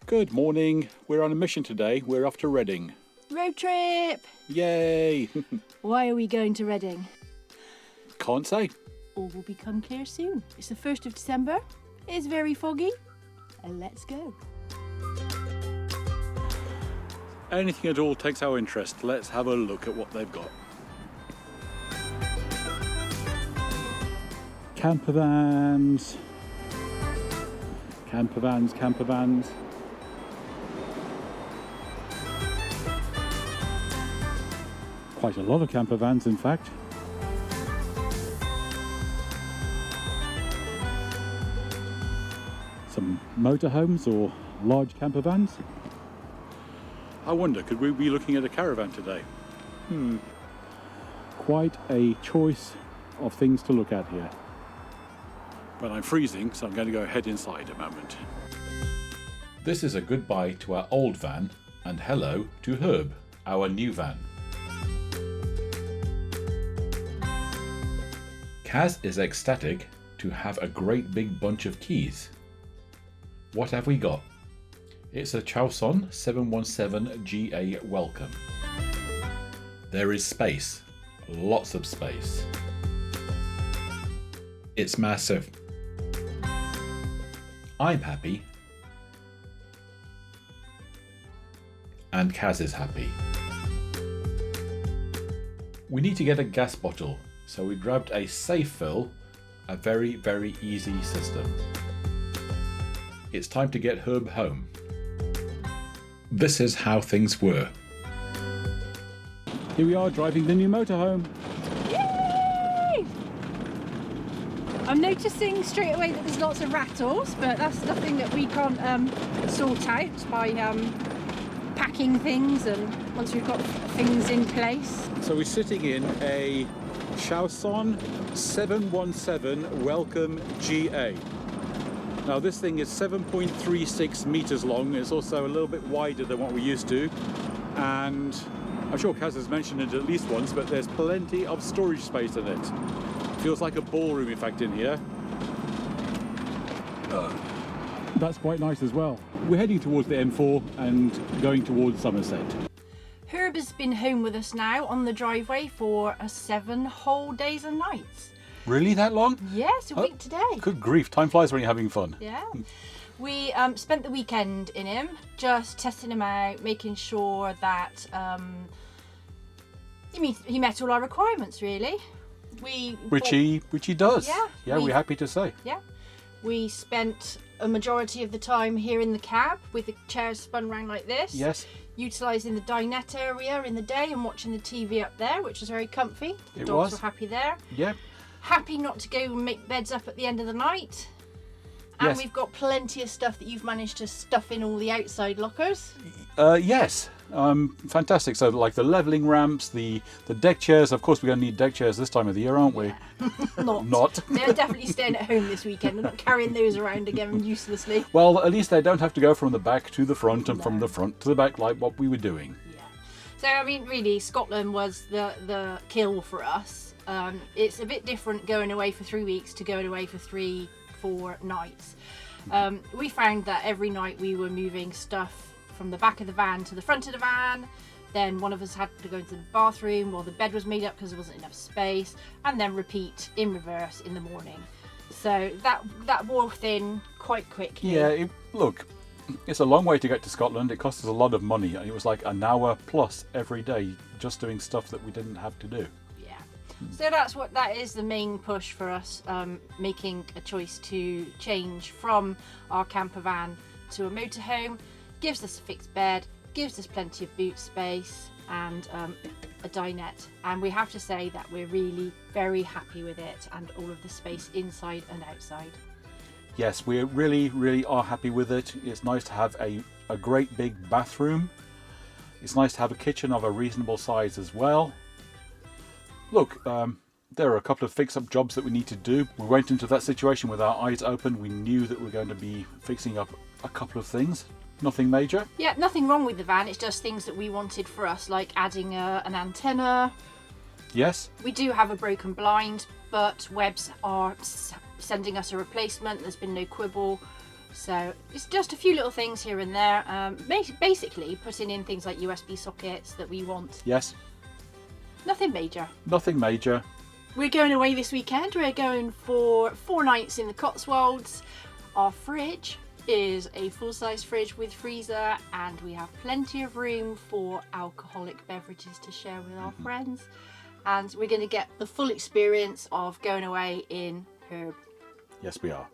Good morning. We're on a mission today. We're off to Reading. Road trip! Yay! Why are we going to Reading? Can't say. All will become clear soon. It's the 1st of December. It's very foggy. And let's go. Anything at all takes our interest. Let's have a look at what they've got. Campervans. Campervans. Quite a lot of campervans, in fact. Some motorhomes or large campervans. I wonder, could we be looking at a caravan today? Quite a choice of things to look at here. But I'm freezing, so I'm going to go head inside a moment. This is a goodbye to our old van and hello to Herb, our new van. Kaz is ecstatic to have a great big bunch of keys. What have we got? It's a Chausson 717 GA Welcome. There is space, lots of space. It's massive. I'm happy. And Kaz is happy. We need to get a gas bottle, so we grabbed a SafeFill, a very, very easy system. It's time to get Herb home. This is how things were. Here we are driving the new motorhome. Yay! I'm noticing straight away that there's lots of rattles, but that's nothing that we can't sort out by packing things and once we've got things in place. So we're sitting in a Chausson 717 Welcome GA. Now this thing is 7.36 meters long. It's also a little bit wider than what we're used to, and I'm sure Kaz has mentioned it at least once, but there's plenty of storage space in it. Feels like a ballroom in fact in here. That's quite nice as well. We're heading towards the M4 and going towards Somerset. Herb has been home with us now on the driveway for 7 whole days and nights. Really, that long? Yes, a week today. Good grief, time flies when you're having fun. Yeah. We spent the weekend in him, just testing him out, making sure that he met all our requirements, really. Which he does. Yeah. We're happy to say. Yeah. We spent a majority of the time here in the cab with the chairs spun round like this. Yes. Utilising the dinette area in the day and watching the TV up there, which was very comfy. The dogs were happy there. Yeah. Happy not to go and make beds up at the end of the night. And we've got plenty of stuff that you've managed to stuff in all the outside lockers. Yes. Fantastic. So like the levelling ramps, the deck chairs. Of course we're going to need deck chairs this time of the year, aren't we? Not. They're definitely staying at home this weekend. They're not carrying those around again uselessly. Well, at least they don't have to go from the back to the front and from the front to the back like what we were doing. Yeah. So I mean, really, Scotland was the kill for us. It's a bit different going away for 3 weeks to going away for 3-4 nights. We found that every night we were moving stuff from the back of the van to the front of the van. Then one of us had to go into the bathroom while the bed was made up because there wasn't enough space, and then repeat in reverse in the morning. So that wore thin quite quickly. Yeah, look, it's a long way to get to Scotland. It cost us a lot of money. It was like an hour plus every day just doing stuff that we didn't have to do. So that is the main push for us, making a choice to change from our camper van to a motorhome. Gives us a fixed bed, gives us plenty of boot space and a dinette, and we have to say that we're really very happy with it and all of the space inside and outside. Yes, we really are happy with it. It's nice to have a great big bathroom. It's nice to have a kitchen of a reasonable size as well. Look, there are a couple of fix-up jobs that we need to do. We went into that situation with our eyes open. We knew that we were going to be fixing up a couple of things. Nothing major. Yeah, nothing wrong with the van. It's just things that we wanted for us, like adding an antenna. Yes. We do have a broken blind, but Webbs are sending us a replacement. There's been no quibble. So it's just a few little things here and there. Basically putting in things like USB sockets that we want. Yes. Nothing major. Nothing major. We're going away this weekend. We're going for 4 nights in the Cotswolds. Our fridge is a full-size fridge with freezer, and we have plenty of room for alcoholic beverages to share with our friends. And we're going to get the full experience of going away in Herb. Yes, we are.